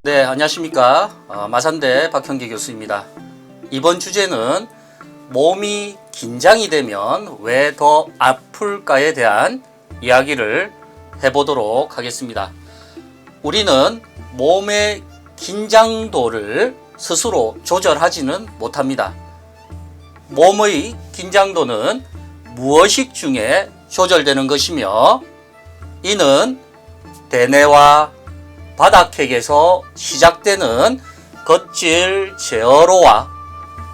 네, 안녕하십니까. 마산대 박형기 교수입니다. 이번 주제는 몸이 긴장이 되면 왜 더 아플까에 대한 이야기를 해보도록 하겠습니다. 우리는 몸의 긴장도를 스스로 조절하지는 못합니다. 몸의 긴장도는 무의식 중에 조절되는 것이며, 이는 대뇌와 바닥핵에서 시작되는 겉질 제어로와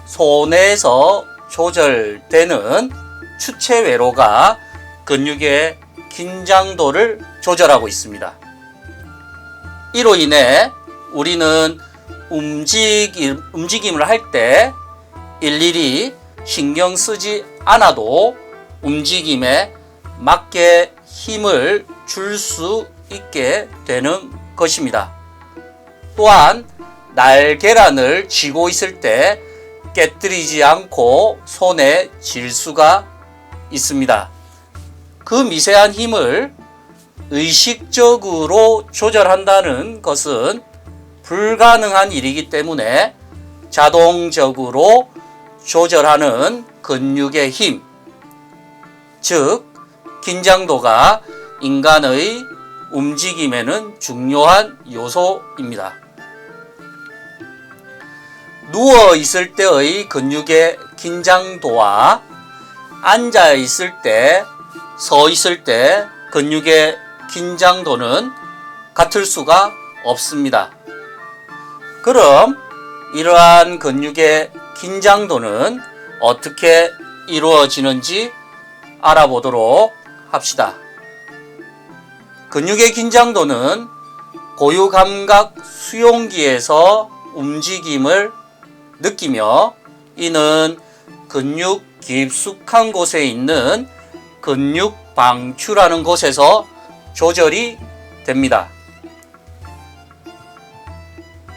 소뇌에서 조절되는 추체외로가 근육의 긴장도를 조절하고 있습니다. 이로 인해 우리는 움직임을 할 때 일일이 신경 쓰지 않아도 움직임에 맞게 힘을 줄 수 있게 되는 것입니다. 또한 날계란을 쥐고 있을 때 깨뜨리지 않고 손에 쥘 수가 있습니다. 그 미세한 힘을 의식적으로 조절한다는 것은 불가능한 일이기 때문에 자동적으로 조절하는 근육의 힘, 즉 긴장도가 인간의 움직임에는 중요한 요소입니다. 누워 있을 때의 근육의 긴장도와 앉아 있을 때, 서 있을 때 근육의 긴장도는 같을 수가 없습니다. 그럼 이러한 근육의 긴장도는 어떻게 이루어지는지 알아보도록 합시다. 근육의 긴장도는 고유감각 수용기에서 움직임을 느끼며, 이는 근육 깊숙한 곳에 있는 근육방추라는 곳에서 조절이 됩니다.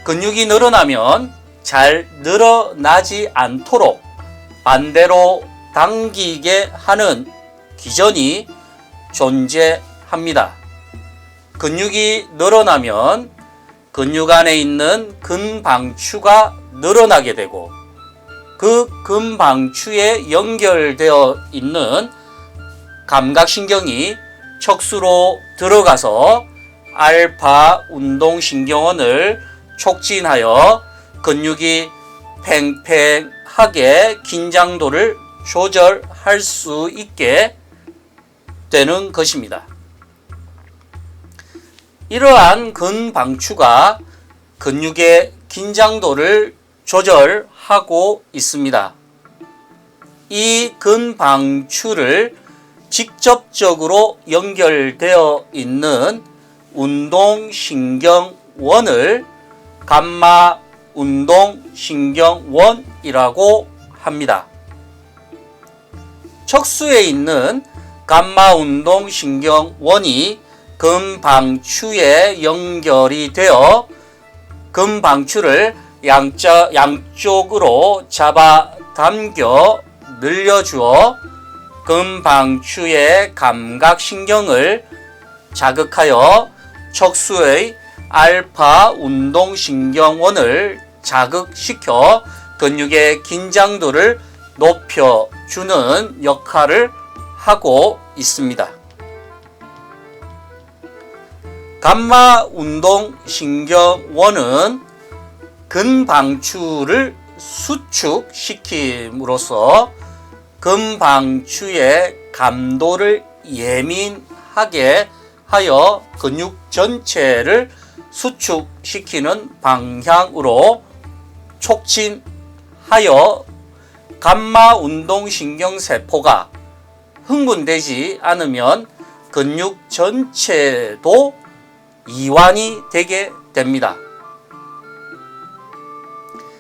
근육이 늘어나면 잘 늘어나지 않도록 반대로 당기게 하는 기전이 존재합니다. 근육이 늘어나면 근육 안에 있는 근방추가 늘어나게 되고, 그 근방추에 연결되어 있는 감각신경이 척수로 들어가서 알파 운동신경원을 촉진하여 근육이 팽팽하게 긴장도를 조절할 수 있게 되는 것입니다. 이러한 근방추가 근육의 긴장도를 조절하고 있습니다. 이 근방추를 직접적으로 연결되어 있는 운동신경원을 감마 운동신경원이라고 합니다. 척수에 있는 감마 운동신경원이 근방추에 연결이 되어 근방추를 양쪽으로 잡아당겨 늘려주어 근방추의 감각신경을 자극하여 척수의 알파 운동신경원을 자극시켜 근육의 긴장도를 높여주는 역할을 하고 있습니다. 감마 운동신경원은 근방추를 수축시킴으로써 근방추의 감도를 예민하게 하여 근육 전체를 수축시키는 방향으로 촉진하여 감마 운동신경세포가 흥분되지 않으면 근육 전체도 이완이 되게 됩니다.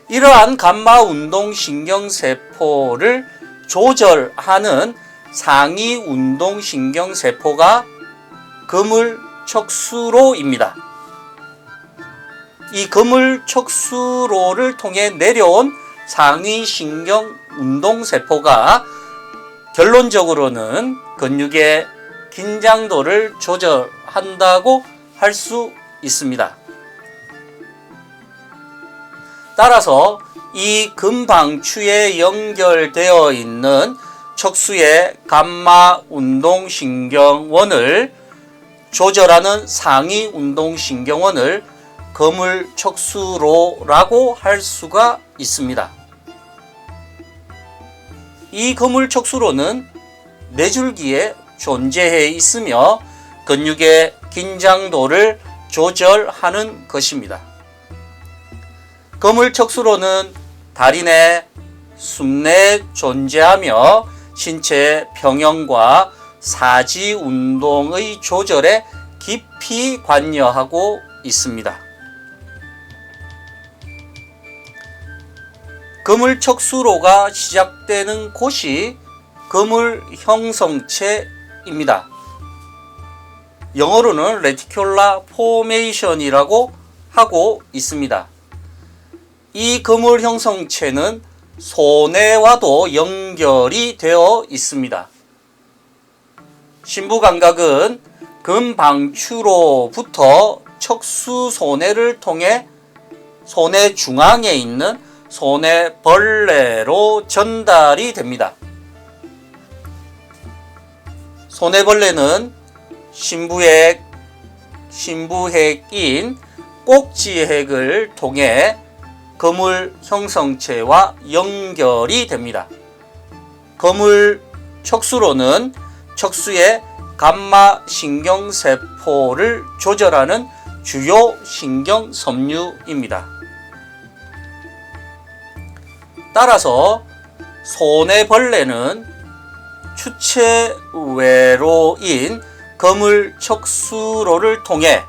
이러한 감마 운동신경세포를 조절하는 상위 운동신경세포가 그물척수로입니다. 이 그물척수로를 통해 내려온 상위 신경 운동세포가 결론적으로는 근육의 긴장도를 조절한다고 할 수 있습니다. 따라서 이 근방추에 연결되어 있는 척수의 감마 운동신경원을 조절하는 상위 운동신경원을 거물척수로라고 할 수가 있습니다. 이 거물척수로는 뇌줄기에 존재해 있으며 근육의 긴장도를 조절하는 것입니다. 거물척수로는 다리 내, 숨 내에 존재하며 신체 평형과 사지 운동의 조절에 깊이 관여하고 있습니다. 거물척수로가 시작되는 곳이 거물형성체입니다. 영어로는 레티큘라 포메이션이라고 하고 있습니다. 이 거물형성체는 소뇌와도 연결이 되어 있습니다. 신부감각은 근방추로부터 척수소뇌를 통해 소뇌 중앙에 있는 소뇌벌레로 전달이 됩니다. 소뇌벌레는 신부핵인 꼭지핵을 통해 거물형성체와 연결이 됩니다. 거물척수로는 척수의 감마신경세포를 조절하는 주요 신경섬유입니다. 따라서 소뇌벌레는 추체외로인 거물척수로를 통해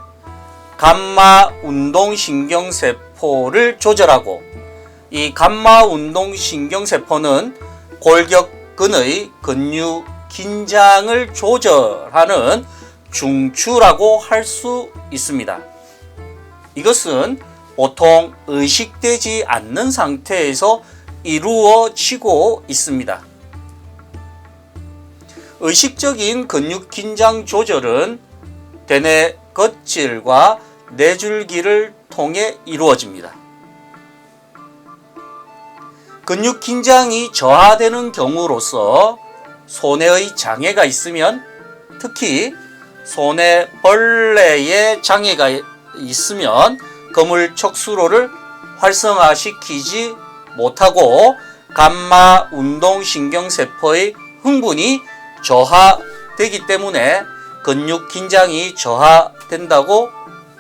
감마운동신경세포를 조절하고 이 감마운동신경세포는 골격근의 근육 긴장을 조절하는 중추라고 할 수 있습니다. 이것은 보통 의식되지 않는 상태에서 이루어지고 있습니다. 의식적인 근육 긴장 조절은 대뇌 겉질과 뇌줄기를 통해 이루어집니다. 근육 긴장이 저하되는 경우로서 소뇌의 장애가 있으면, 특히 소뇌벌레의 장애가 있으면 거물척수로를 활성화시키지 못하고 감마운동신경세포의 흥분이 저하되기 때문에 근육 긴장이 저하된다고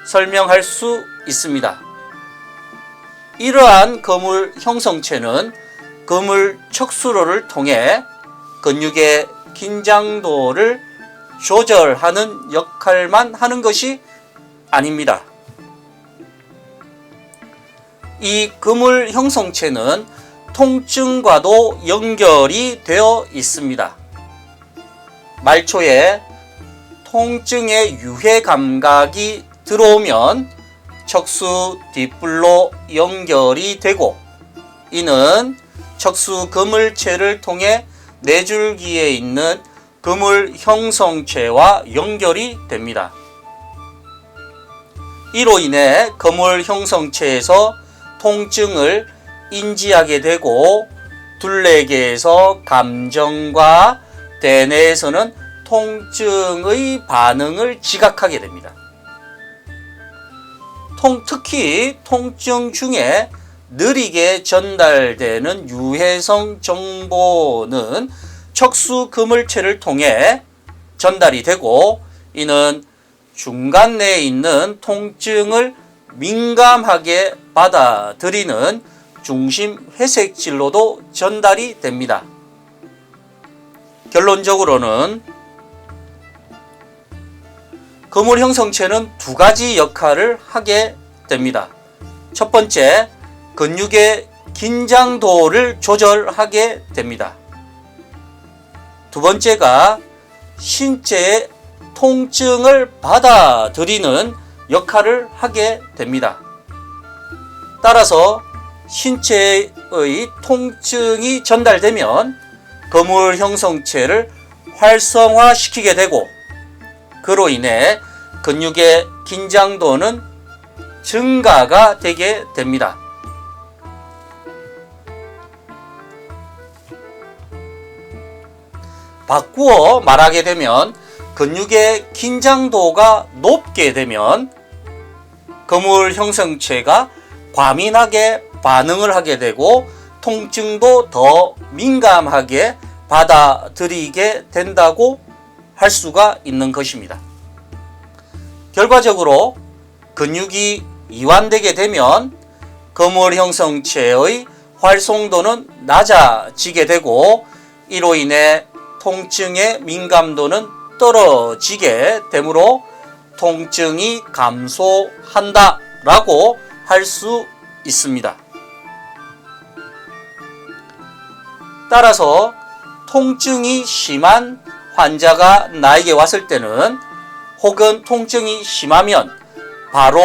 설명할 수 있습니다. 이러한 거물형성체는 거물척수로를 통해 근육의 긴장도를 조절하는 역할만 하는 것이 아닙니다. 이 거물형성체는 통증과도 연결이 되어 있습니다. 말초에 통증의 유해 감각이 들어오면 척수 뒷불로 연결이 되고, 이는 척수 거물체를 통해 뇌줄기에 있는 거물형성체와 연결이 됩니다. 이로 인해 거물형성체에서 통증을 인지하게 되고, 둘레계에서 감정과 대뇌에서는 통증의 반응을 지각하게 됩니다. 특히 통증 중에 느리게 전달되는 유해성 정보는 척수 거물체를 통해 전달이 되고, 이는 중간내에 있는 통증을 민감하게 받아들이는 중심 회색질로도 전달이 됩니다. 결론적으로는 거물형성체는 두 가지 역할을 하게 됩니다. 첫 번째, 근육의 긴장도를 조절하게 됩니다. 두 번째가 신체의 통증을 받아들이는 역할을 하게 됩니다. 따라서 신체의 통증이 전달되면 거물형성체를 활성화시키게 되고, 그로 인해 근육의 긴장도는 증가가 되게 됩니다. 바꾸어 말하게 되면 근육의 긴장도가 높게 되면 거물 형성체가 과민하게 반응을 하게 되고 통증도 더 민감하게 받아들이게 된다고 할 수가 있는 것입니다. 결과적으로 근육이 이완되게 되면 거물 형성체의 활성도는 낮아지게 되고 이로 인해 통증의 민감도는 떨어지게 되므로 통증이 감소한다라고 할 수 있습니다. 따라서 통증이 심한 환자가 나에게 왔을 때는 혹은 통증이 심하면 바로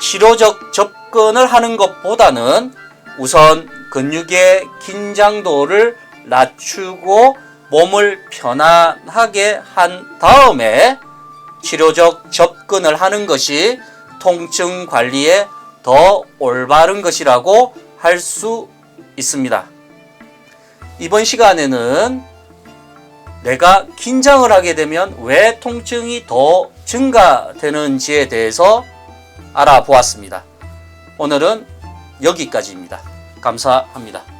치료적 접근을 하는 것보다는 우선 근육의 긴장도를 낮추고 몸을 편안하게 한 다음에 치료적 접근을 하는 것이 통증 관리에 더 올바른 것이라고 할 수 있습니다. 이번 시간에는 내가 긴장을 하게 되면 왜 통증이 더 증가되는지에 대해서 알아보았습니다. 오늘은 여기까지입니다. 감사합니다.